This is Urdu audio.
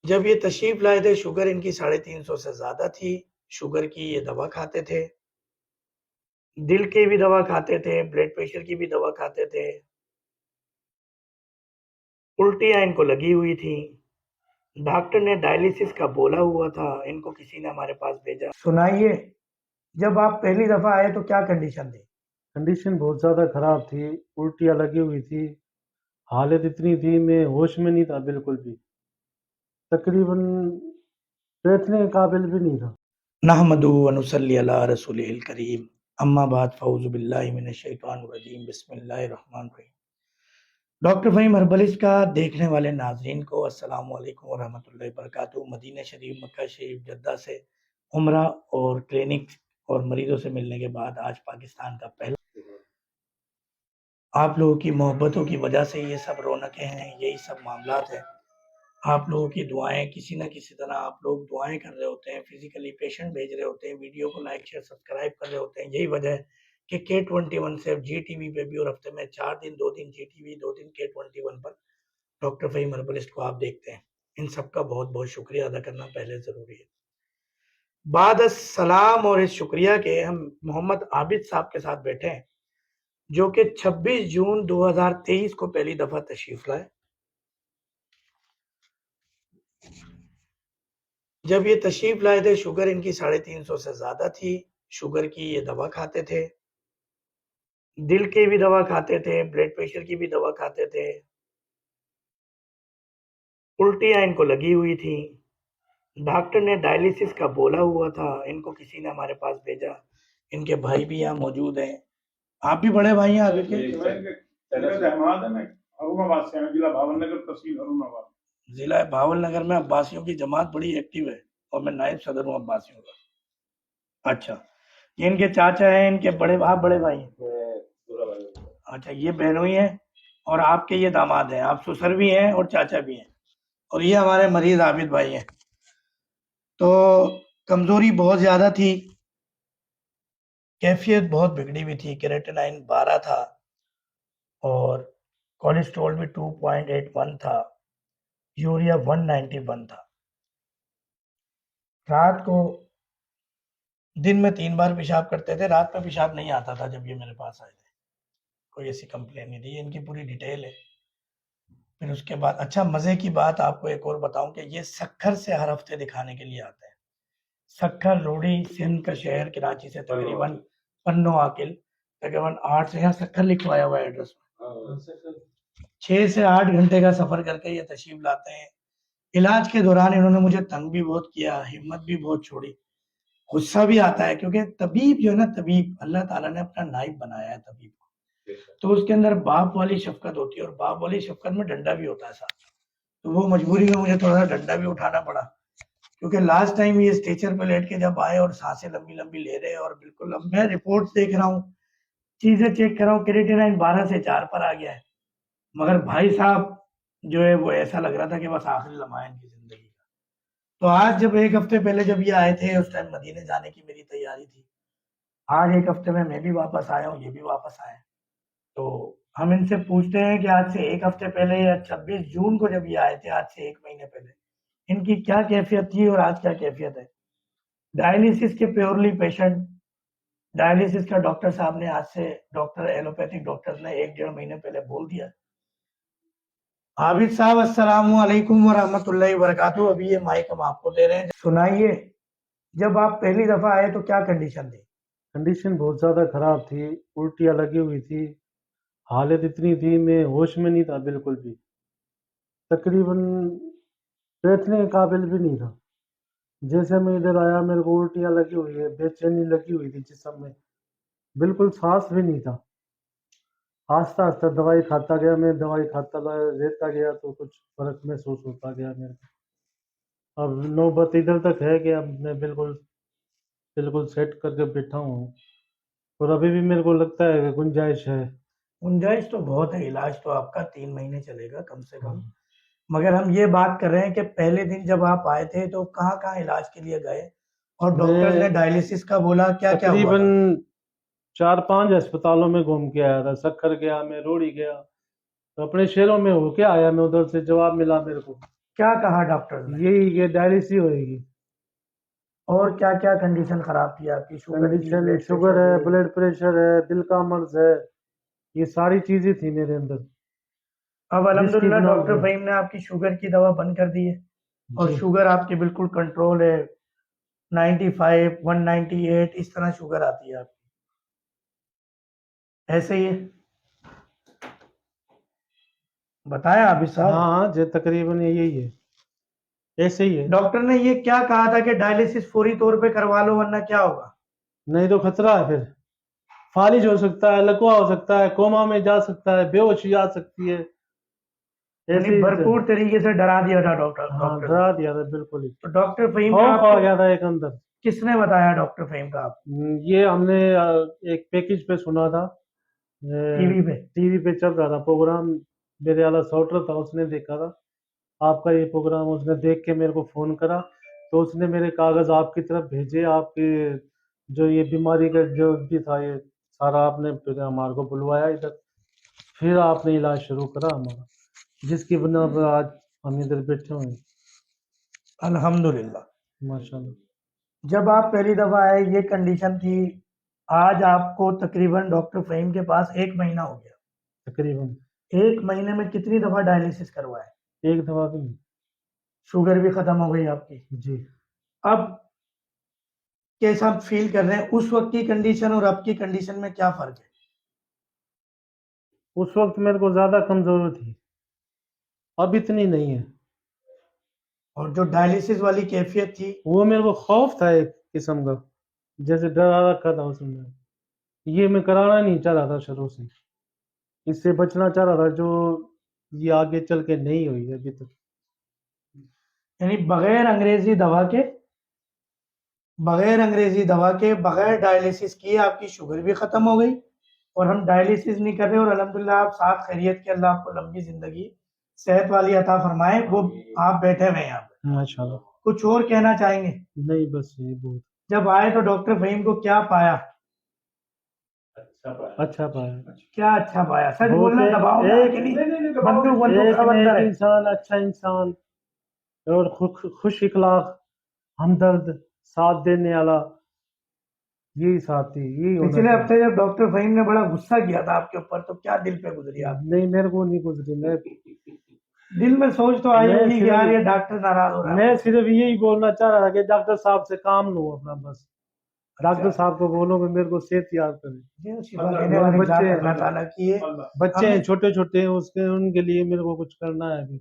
جب یہ تشریف لائے تھے شوگر ان کی 350 سے زیادہ تھی. شوگر کی یہ دوا کھاتے تھے, دل کی بھی دوا کھاتے تھے, بلڈ پریشر کی بھی دوا کھاتے تھے. الٹیاں ان کو لگی ہوئی تھی. ڈاکٹر نے ڈائلیسس کا بولا ہوا تھا. ان کو کسی نے ہمارے پاس بھیجا. سنائیے, جب آپ پہلی دفعہ آئے تو کیا کنڈیشن تھی؟ کنڈیشن بہت زیادہ خراب تھی, الٹیاں لگی ہوئی تھی, حالت اتنی تھی میں ہوش میں نہیں تھا بالکل بھی, تقریباً بیٹھنے کے قابل بھی نہیں تھا. نحمدہ و نصلی علی رسولہ الکریم, اما بعد فاعوذ باللہ من الشیطان الرجیم, بسم اللہ الرحمن الرحیم. ڈاکٹر فہیم ہربلسٹ کا دیکھنے والے ناظرین کو السلام علیکم ورحمۃ اللہ وبرکاتہ. مدینہ شریف, مکہ شریف, جدہ سے عمرہ اور کلینک اور مریضوں سے ملنے کے بعد آج پاکستان کا پہلا, آپ لوگوں کی محبتوں کی وجہ سے یہ سب رونقیں ہیں, یہی سب معاملات ہیں. آپ لوگوں کی دعائیں, کسی نہ کسی طرح آپ لوگ دعائیں کر رہے ہوتے ہیں, فزیکلی پیشنٹ بھیج رہے ہوتے ہیں, ویڈیو کو لائک شیئر سبسکرائب کر رہے ہوتے ہیں. یہی وجہ ہے کہ K21 سے جی ٹی وی پہ بھی, اور ہفتے میں 4 دن 2 دن جی ٹی وی 2 دن K21 پر ڈاکٹر فہیم ہربلسٹ کو آپ دیکھتے ہیں. ان سب کا بہت بہت شکریہ ادا کرنا پہلے ضروری ہے. بعد السلام اور اس شکریہ کے ہم محمد عابد صاحب کے ساتھ بیٹھے ہیں, جو کہ 26 جون 2023 کو پہلی دفعہ تشریف لائے. جب یہ تشریف لائے تھے شوگر ان کی 350 سے زیادہ تھی. شوگر کی یہ دوا کھاتے تھے, دل کی بھی دوا کھاتے تھے, بلڈ پریشر کی بھی دوا کھاتے تھے. الٹیاں ان کو لگی ہوئی تھی. ڈاکٹر نے ڈائلیسس کا بولا ہوا تھا. ان کو کسی نے ہمارے پاس بھیجا. ان کے بھائی بھی یہاں موجود ہیں. آپ بھی بڑے بھائی ہیں آگے کے؟ ضلع بھاول نگر میں عباسیوں کی جماعت بڑی ایکٹیو ہے, اور میں نائب صدر ہوں عباسیوں کا. اچھا, یہ ان کے چاچا ہیں, ان کے بڑے, آپ بڑے بھائی ہیں؟ اچھا, یہ بہنوئی ہیں, اور آپ کے یہ داماد ہیں. آپ سسر بھی ہیں اور چاچا بھی ہیں, اور یہ ہمارے مریض عابد بھائی ہیں. تو کمزوری بہت زیادہ تھی, کیفیت بہت بگڑی ہوئی تھی. کریٹینائن 12 تھا, اور کولیسٹرول بھی 2.81 تھا, یوریا 191 تھا. رات کو دن میں 3 بار پیشاب کرتے تھے, رات میں پیشاب نہیں آتا تھا. جب یہ میرے پاس آئے تھے کوئی ایسی کمپلین نہیں تھی. ان کی پوری ڈیٹیل ہے. پھر اس کے بعد اچھا مزے کی بات آپ کو ایک اور بتاؤں کہ یہ سکھر سے ہر ہفتے دکھانے کے لیے آتے ہیں. سکھر روڑی سندھ کا شہر, کراچی سے تقریباً پنو عاقل تقریباً 8 سے, یہاں سکھر لکھوایا ہوا ہے ایڈریس میں, 6 سے 8 گھنٹے کا سفر کر کے یہ تشریف لاتے ہیں. علاج کے دوران انہوں نے مجھے تنگ بھی بہت کیا, ہمت بھی بہت چھوڑی. غصہ بھی آتا ہے, کیونکہ طبیب جو ہے نا, طبیب اللہ تعالیٰ نے اپنا نائب بنایا ہے طبیب کو, تو اس کے اندر باپ والی شفقت ہوتی ہے, اور باپ والی شفقت میں ڈنڈا بھی ہوتا ہے ساتھ. تو وہ مجبوری میں مجھے تھوڑا سا ڈنڈا بھی اٹھانا پڑا, کیونکہ لاسٹ ٹائم یہ اسٹیچر پہ لیٹ کے جب آئے اور سانسیں لمبی لمبی لے رہے, اور بالکل اب میں رپورٹس دیکھ رہا ہوں, چیزیں چیک کر رہا ہوں, کریٹینائن 12 سے 4 پر آ گیا ہے. مگر بھائی صاحب جو ہے وہ ایسا لگ رہا تھا کہ بس آخری لمحہ ہے ان کی زندگی کا. تو آج جب 1 ہفتے پہلے جب یہ آئے تھے, اس ٹائم مدینے جانے کی میری تیاری تھی. آج 1 ہفتے میں بھی واپس آیا ہوں, یہ بھی واپس آئے. تو ہم ان سے پوچھتے ہیں کہ آج سے 1 ہفتے پہلے یا 26 جون کو جب یہ آئے تھے, آج سے 1 مہینے پہلے, ان کی کیا کیفیت تھی اور آج کیا کیفیت ہے. ڈائلیسس کے پیورلی پیشنٹ, ڈائلیسس کا ڈاکٹر صاحب نے آج سے, ڈاکٹر ایلوپیتھک ڈاکٹر نے 1-1.5 مہینے پہلے بول دیا. عابد صاحب السلام علیکم ورحمۃ اللہ وبرکاتہ. ابھی یہ مائک ہم آپ کو دے رہے ہیں. سنائیے, جب آپ پہلی دفعہ آئے تو کیا کنڈیشن تھی؟ کنڈیشن بہت زیادہ خراب تھی, الٹیاں لگی ہوئی تھی, حالت اتنی تھی میں ہوش میں نہیں تھا بالکل بھی, تقریباً بیٹھنے کے قابل بھی نہیں تھا. جیسے میں ادھر آیا میرے کو الٹیاں لگی ہوئی ہے, بے چینی لگی ہوئی تھی جسم میں, بالکل سانس بھی نہیں تھا. آہستہ آہستہ دوائی کھاتا گیا, میں دوائی کھاتا رہتا گیا تو کچھ فرق محسوس ہوتا گیا میرے کو. اب نوبت ادھر تک ہے کہ اب میں بالکل سیٹ کر کے بیٹھا ہوں, اور ابھی بھی میرے کو لگتا ہے کہ گنجائش ہے. گنجائش تو بہت ہے, علاج تو آپ کا 3 مہینے چلے گا کم سے کم. مگر ہم یہ بات کر رہے ہیں کہ پہلے دن جب آپ آئے تھے تو کہاں کہاں علاج کے لیے گئے, اور ڈاکٹر نے ڈائلیسس کا بولا, کیا کیا ہوا تقریباً تھا؟ 4-5 اسپتالوں میں گھوم کے آیا تھا. سکھر گیا, میں روڑی گیا, تو اپنے شہروں میں ہو کے آیا میں ادھر سے. جواب ملا میرے کو کیا کہا ڈاکٹر نے؟ یہی کہ ڈائلسس ہوئے گی. اور کیا کیا کنڈیشن خراب تھی آپ کی؟ شوگر کی، کنڈیشن بلڈ شوگر پریشر ہے، تھی؟ بلڈ پریشر ہے، دل کا مرض ہے، یہ ساری چیزیں تھی میرے اندر اب جس کی الحمدللہ بنا ڈاکٹر پر فہیم نے آپ کی شوگر کی دوا بند کر دی ہے اور جی شوگر آپ کی بالکل کنٹرول ہے. 95 198 اس طرح شوگر آتی ہے آپ کی. ایسے ہی ہے؟ بتایا ابھی صاحب. ہاں جو تقریباً یہی ہے، ایسے ہی ہے. ڈاکٹر نے یہ کیا کہا تھا کہ ڈائلیسس فوری طور پہ کروا لو ورنہ کیا ہوگا؟ نہیں تو خطرہ ہے، پھر فالج ہو سکتا ہے، لکوا ہو سکتا ہے، کوما میں جا سکتا ہے، بے ہوشی آ سکتی ہے. ایسے یعنی ہی بھرپور طریقے سے ڈرا دیا تھا ہاں ڈاکٹر نے. ڈرا دیا تھا بالکل ہی. تو ڈاکٹر فہیم کا خوف آپ آ کو گیا تھا ایک اندر. کس نے بتایا ڈاکٹر فہیم کا آپ یہ ہم نے ایک پیکج پہ سنا تھا، ٹی وی پہ؟ ٹی وی پہ چل رہا تھا پروگرام، میرے والا ساؤٹر تھا، اس نے دیکھا تھا آپ کا یہ پروگرام، اس نے دیکھ کے میرے کو فون کرا تو اس نے میرے کاغذ آپ کی طرف بھیجے. آپ کی جو یہ بیماری کا جو بھی تھا یہ سارا آپ نے پھر ہمارے کو بلوایا ادھر، پھر آپ نے علاج شروع کرا ہمارا، جس کی بنا پر آج ہم ادھر بیٹھے ہوئے ہیں الحمدللہ. ماشاء اللہ. جب آپ پہلی دفعہ آئے یہ کنڈیشن تھی، آج آپ کو تقریباً ڈاکٹر فہیم کے پاس 1 مہینہ ہو گیا. تقریباً 1 مہینے میں کتنی دفعہ ڈائلیسس کروائے؟ ایک دفعہ بھی نہیں. شوگر بھی ختم ہو گئی آپ کی. جی اب کیسا فیل کر رہے ہیں؟ اس وقت کی کنڈیشن اور اب کی کنڈیشن میں کیا فرق ہے؟ اس وقت میرے کو زیادہ کمزوری تھی، اب اتنی نہیں ہے. اور جو ڈائلیسس والی کیفیت تھی وہ میرے کو خوف تھا ایک قسم کا، جیسے ڈرا رکھا تھا اس نے. یہ میں کرانا نہیں چاہ رہا تھا شروع سے، اس سے بچنا چاہ رہا تھا جو یہ آگے چل کے نہیں ہوئی ابھی تک. یعنی بغیر انگریزی دوا کے بغیر ڈائلیسس کیے آپ کی شوگر بھی ختم ہو گئی اور ہم ڈائلیسس نہیں کر رہے. اور الحمدللہ آپ ساتھ خیریت کے، اللہ آپ کو لمبی زندگی صحت والی عطا فرمائے. وہ آپ بیٹھے ہوئے ہیں یہاں پہ، ماشاء اللہ. کچھ اور کہنا چاہیں گے؟ نہیں بس یہ بہت جب آئے تو ڈاکٹر فہیم کو کیا پایا؟ اچھا پایا. کیا اچھا پایا؟ سچ بہت بولنا، دباؤ میں آ کے نہیں. بندوق کا بندر نیک ہے. انسان، اچھا انسان اور خوش اخلاق، ہمدرد، ساتھ دینے والا، یہی ساتھ تھی، یہی ہونا پچھلے چاہیے. ہفتے جب ڈاکٹر فہیم نے بڑا غصہ کیا تھا آپ کے اوپر تو کیا دل پہ گزری آپ کے؟ نہیں میرے کو نہیں گزری. دل میں سوچ تو آئی ہوگی کہ یار یہ ڈاکٹر ناراض ہو رہا ہے. میں صرف یہی بولنا چاہ رہا تھا کہ ڈاکٹر صاحب سے کام لوں اپنا، بس ڈاکٹر صاحب کو بولو کہ میرے کو صحت یاد کریں. شفا دینے والے ذات اللہ تعالیٰ کی ہے. بچے ہیں چھوٹے چھوٹے ہیں، ان کے لیے میرے کو کچھ کرنا ہے ابھی.